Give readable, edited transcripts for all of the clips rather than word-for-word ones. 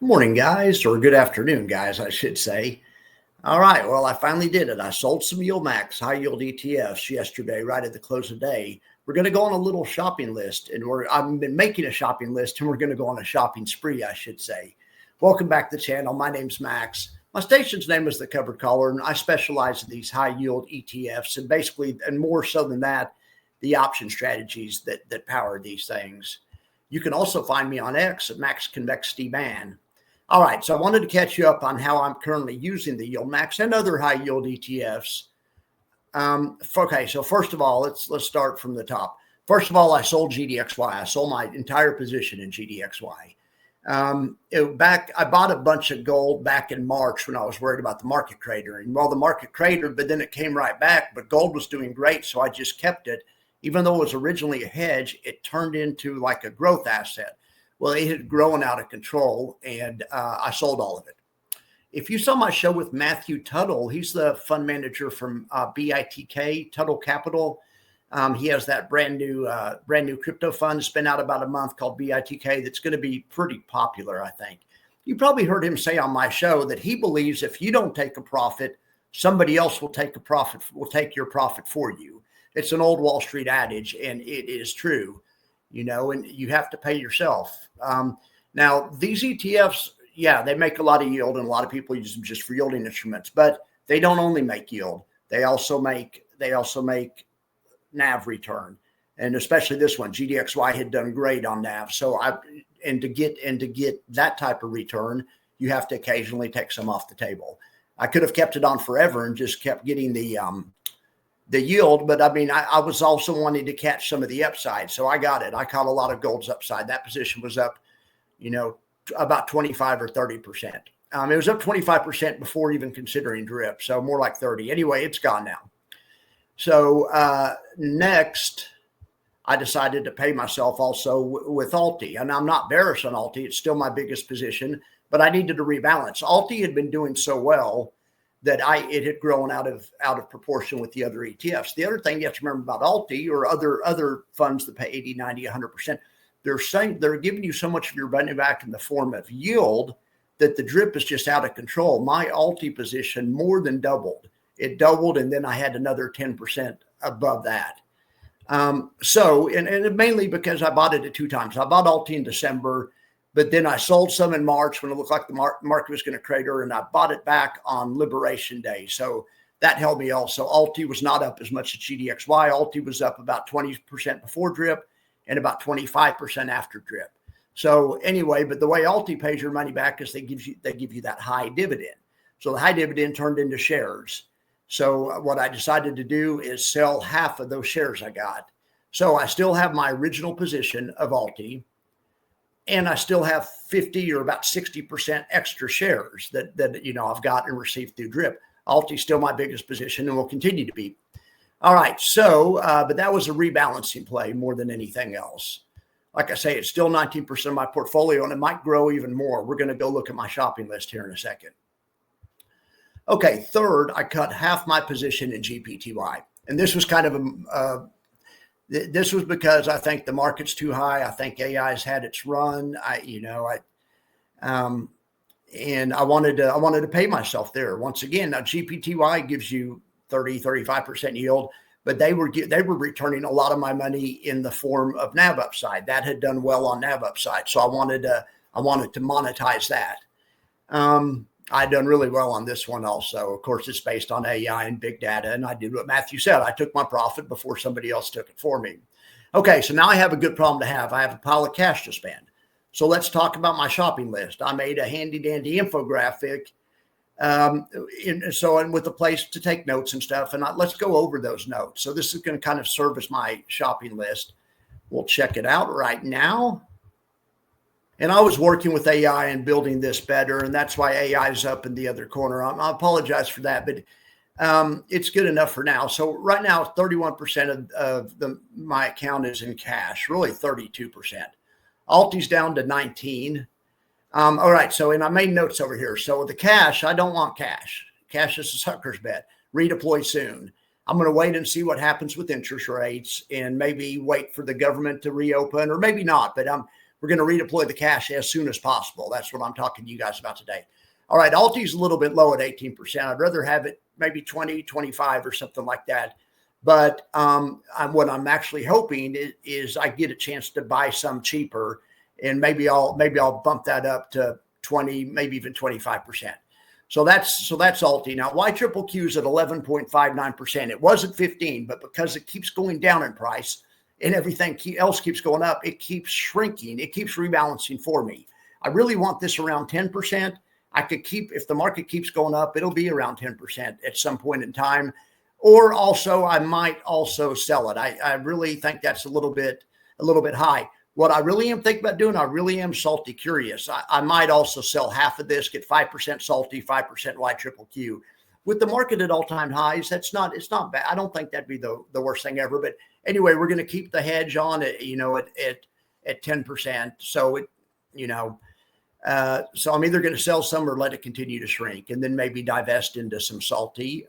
Morning, guys, or good afternoon, guys, I should say. All right, well, I finally did it. I sold some Yieldmax high yield ETFs yesterday, right at the close of the day. We're going to go on a little shopping list, and I've been making a shopping list, and we're going to go on a shopping spree, I should say. Welcome back to the channel. My name's Max. My station's name is The Covered Caller, and I specialize in these high yield ETFs, and basically, and more so than that, the option strategies that power these things. You can also find me on X at Max Convexity Man. All right, so I wanted to catch you up on how I'm currently using the Yieldmax and other high yield ETFs. Okay, so first of all, let's start from the top. First of all, I sold GDXY. I sold my entire position in GDXY. I bought a bunch of gold back in March when I was worried about the market cratering. Well, the market cratered, but then it came right back. But gold was doing great, so I just kept it. Even though it was originally a hedge, it turned into like a growth asset. Well, it had grown out of control, and I sold all of it. If you saw my show with Matthew Tuttle, he's the fund manager from BITK, Tuttle Capital. He has that brand new crypto fund that's been out about a month called BITK that's going to be pretty popular, I think. You probably heard him say on my show that he believes if you don't take a profit, somebody else will take your profit for you. It's an old Wall Street adage, and it is true. And you have to pay yourself. Now, these ETFs, yeah, they make a lot of yield, and a lot of people use them just for yielding instruments, but they don't only make yield. They also make NAV return. And especially this one, GDXY had done great on NAV. So to get that type of return, you have to occasionally take some off the table. I could have kept it on forever and just kept getting the yield, but I mean, I was also wanting to catch some of the upside. So I got it. I caught a lot of gold's upside. That position was up, about 25 or 30%. It was up 25% before even considering drip. So more like 30. Anyway, it's gone now. So next, I decided to pay myself also with ULTY. And I'm not bearish on ULTY. It's still my biggest position, but I needed to rebalance. ULTY had been doing so well that it had grown out of proportion with the other ETFs. The other thing you have to remember about ULTY or other funds that pay 80, 90, 100%, they're giving you so much of your money back in the form of yield that the drip is just out of control. My ULTY position more than doubled. It doubled, and then I had another 10% above that. And mainly because I bought it at two times. I bought ULTY in December, but then I sold some in March when it looked like the market was going to crater, and I bought it back on Liberation Day. So that held me also. ULTY was not up as much as GDXY. ULTY was up about 20% before drip and about 25% after drip. So anyway, but the way ULTY pays your money back is they give you that high dividend. So the high dividend turned into shares. So what I decided to do is sell half of those shares I got. So I still have my original position of ULTY, and I still have 50 or about 60% extra shares that I've got and received through drip. ULTY is still my biggest position and will continue to be. All right, so but that was a rebalancing play more than anything else. Like I say, it's still 19% of my portfolio, and it might grow even more. We're going to go look at my shopping list here in a second. Okay, third, I cut half my position in GPTY, and this was kind of this was because I think the market's too high. I think AI has had its run. And I wanted to pay myself there. Once again, now GPTY gives you 30, 35% yield, but they were returning a lot of my money in the form of NAV upside. That had done well on NAV upside, so I wanted to monetize that. I'd done really well on this one also. Of course, it's based on AI and big data, and I did what Matthew said. I took my profit before somebody else took it for me. Okay, so now I have a good problem to have. I have a pile of cash to spend. So let's talk about my shopping list. I made a handy-dandy infographic, and with a place to take notes and stuff, and let's go over those notes. So this is going to kind of serve as my shopping list. We'll check it out right now. And I was working with AI and building this better, and that's why AI is up in the other corner. I apologize for that, but it's good enough for now. So right now, 31% of my account is in cash, really 32%. ULTY's down to 19. All right, so and I made notes over here. So the cash, I don't want cash. Cash is a sucker's bet. Redeploy soon. I'm going to wait and see what happens with interest rates and maybe wait for the government to reopen, or maybe not, but we're going to redeploy the cash as soon as possible. That's what I'm talking to you guys about today. All right, ULTY's a little bit low at 18%. I'd rather have it maybe 20, 25 or something like that. But what I'm actually hoping is I get a chance to buy some cheaper, and maybe I'll bump that up to 20, maybe even 25%. So that's ULTY. Now YQQQ is at 11.59%. It was at 15, but because it keeps going down in price and everything else keeps going up, it keeps shrinking. It keeps rebalancing for me. I really want this around 10%. I could keep, if the market keeps going up, it'll be around 10% at some point in time. Or also, I might also sell it. I really think that's a little bit high. What I really am thinking about doing, I really am salty curious. I might also sell half of this, get 5% salty, 5% YQQQ. With the market at all-time highs, it's not bad. I don't think that'd be the worst thing ever. But anyway, we're going to keep the hedge on it, at 10%. So so I'm either going to sell some or let it continue to shrink, and then maybe divest into some salty.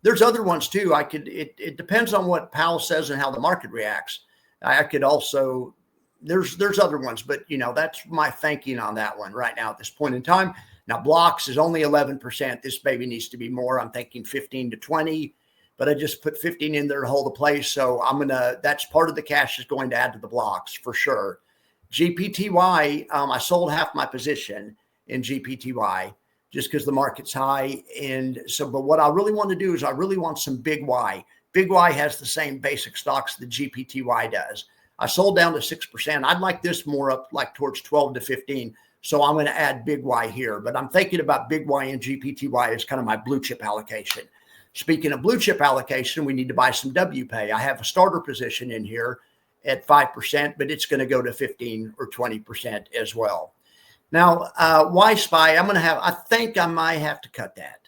There's other ones too. It depends on what Powell says and how the market reacts. I could also, there's other ones, but that's my thinking on that one right now at this point in time. Now BLOX is only 11%. This baby needs to be more. I'm thinking 15 to 20, but I just put 15 in there to hold the place. So that's part of the cash is going to add to the BLOX for sure. GPTY, I sold half my position in GPTY just because the market's high. And so, but what I really want to do is I really want some BIGY. BIGY has the same basic stocks that GPTY does. I sold down to 6%. I'd like this more up like towards 12 to 15. So I'm going to add BIGY here, but I'm thinking about BIGY and GPTY as kind of my blue chip allocation. Speaking of blue chip allocation, we need to buy some WPAY. I have a starter position in here at 5%, but it's going to go to 15 or 20% as well. Now, YSPY, I think I might have to cut that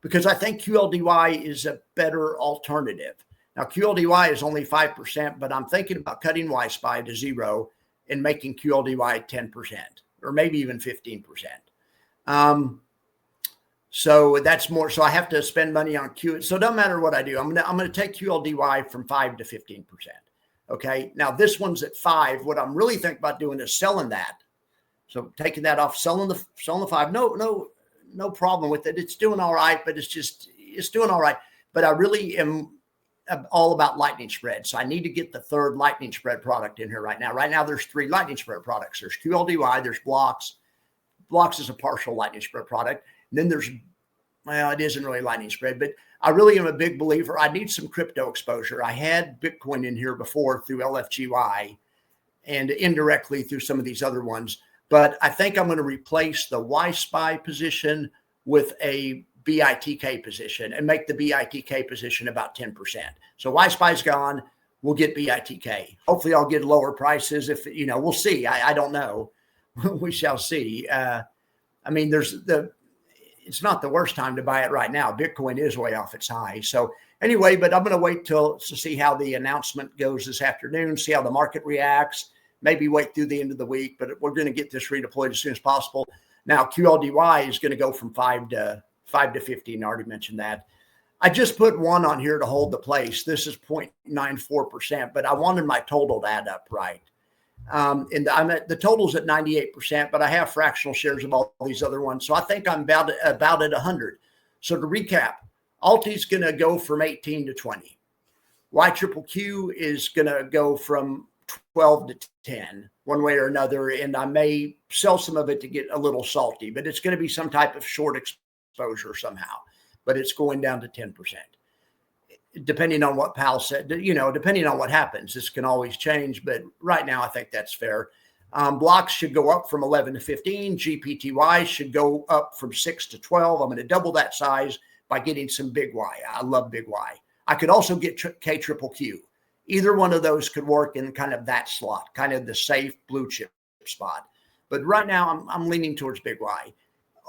because I think QLDY is a better alternative. Now, QLDY is only 5%, but I'm thinking about cutting YSPY to 0 and making QLDY 10% or maybe even 15%. So that's more. So I have to spend money on Q. So it doesn't matter what I do. I'm going to take QLDY from 5 to 15%. Okay. Now this one's at 5. What I'm really thinking about doing is selling that. So taking that off, selling the 5. No problem with it. It's doing all right, but it's doing all right. But I really am all about lightning spread. So I need to get the third lightning spread product in here right now. Right now there's 3 lightning spread products. There's QLDY, there's BLOX. BLOX is a partial lightning spread product. And then there's, well, it isn't really lightning spread, but I really am a big believer. I need some crypto exposure. I had Bitcoin in here before through LFGY and indirectly through some of these other ones. But I think I'm going to replace the YSPY position with a BITK position and make the BITK position about 10%. So YSPY's gone. We'll get BITK. Hopefully I'll get lower prices if, we'll see. I don't know. We shall see. It's not the worst time to buy it right now. Bitcoin is way off its high. So anyway, but I'm going to wait to see how the announcement goes this afternoon, see how the market reacts, maybe wait through the end of the week, but we're going to get this redeployed as soon as possible. Now QLDY is going to go from 5 to 15. I already mentioned that. I just put 1 on here to hold the place. This is 0.94%, but I wanted my total to add up right. And I'm at the total's at 98%, but I have fractional shares of all these other ones. So I think I'm about at 100. So to recap, ULTY's going to go from 18 to 20. YQQQ is going to go from 12 to 10, one way or another. And I may sell some of it to get a little salty, but it's going to be some type of short exposure somehow, but it's going down to 10%. Depending on what Powell said, depending on what happens, this can always change. But right now, I think that's fair. BLOX should go up from 11 to 15. GPTY should go up from 6 to 12. I'm going to double that size by getting some BIGY. I love BIGY. I could also get KQQQ. Either one of those could work in kind of that slot, kind of the safe blue chip spot. But right now, I'm leaning towards BIGY,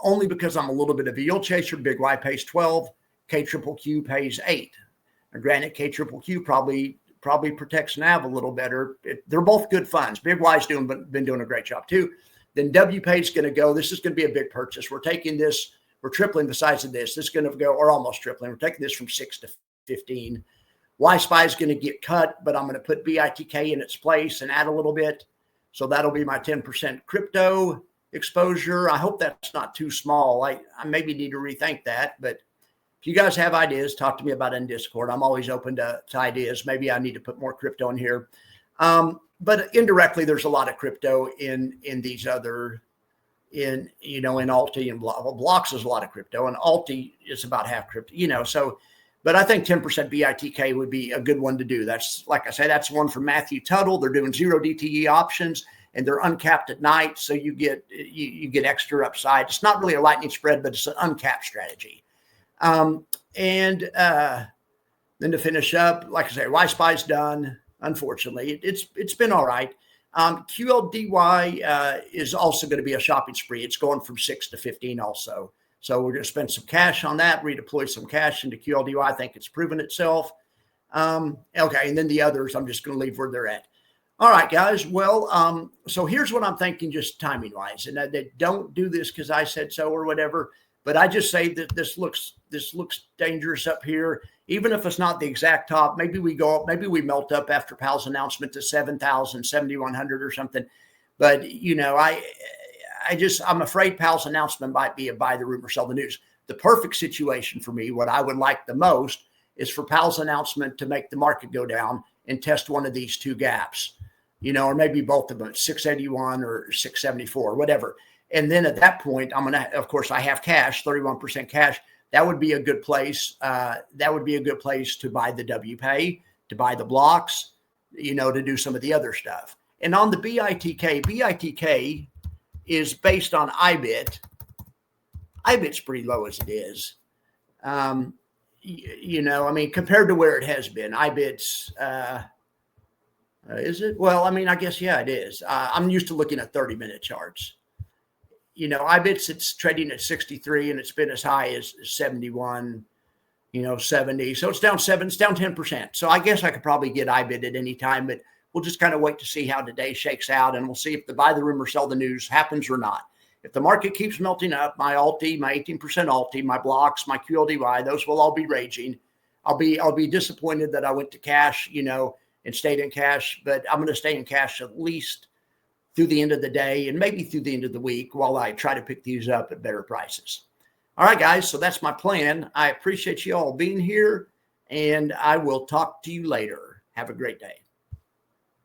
only because I'm a little bit of a yield chaser. BIGY pays 12. KQQQ pays 8. Granted, KQQQ probably protects NAV a little better. They're both good funds. BIGY's been doing a great job too. Then WPAY is going to go. This is going to be a big purchase. We're taking this. We're tripling the size of this. This is going to go, or almost tripling. We're taking this from 6 to 15. YSPY is going to get cut, but I'm going to put BITK in its place and add a little bit. So that'll be my 10% crypto exposure. I hope that's not too small. I maybe need to rethink that, but if you guys have ideas, talk to me about it in Discord. I'm always open to ideas. Maybe I need to put more crypto in here. But indirectly, there's a lot of crypto in these other, in ULTY and BLOX is a lot of crypto, and ULTY is about half crypto, so, but I think 10% BITK would be a good one to do. That's, like I say, that's one from Matthew Tuttle. They're doing 0 DTE options, and they're uncapped at night. So you get extra upside. It's not really a lightning spread, but it's an uncapped strategy. And then to finish up, like I say, YSPY's done. Unfortunately, it's been all right. QLDY is also going to be a shopping spree. It's going from 6 to 15 also. So we're going to spend some cash on that, redeploy some cash into QLDY. I think it's proven itself. Okay, and then the others, I'm just going to leave where they're at. All right, guys. Well, so here's what I'm thinking, just timing-wise. And they don't do this because I said so or whatever, but I just say that this looks dangerous up here. Even if it's not the exact top, maybe we go up, maybe we melt up after Powell's announcement to 7,000, 7,100 or something. But, I'm afraid Powell's announcement might be a buy the rumor, sell the news. The perfect situation for me, what I would like the most, is for Powell's announcement to make the market go down and test one of these two gaps, or maybe both of them, 681 or 674, whatever. And then at that point, of course, I have cash, 31% cash. That would be a good place. That would be a good place to buy the WPAY, to buy the BLOX, to do some of the other stuff. And on the BITK is based on IBIT. IBIT's pretty low as it is. Compared to where it has been, IBIT's, is it? Well, I guess, yeah, it is. I'm used to looking at 30-minute charts. IBIT's, it's trading at 63 and it's been as high as 71, 70. So it's down 10%. So I guess I could probably get IBIT at any time, but we'll just kind of wait to see how today shakes out, and we'll see if the buy the rumor, sell the news happens or not. If the market keeps melting up, my ULTY, my 18% ULTY, my BLOX, my QLDY, those will all be raging. I'll be disappointed that I went to cash, and stayed in cash, but I'm going to stay in cash at least through the end of the day and maybe through the end of the week while I try to pick these up at better prices. All right, guys. So that's my plan. I appreciate you all being here, and I will talk to you later. Have a great day.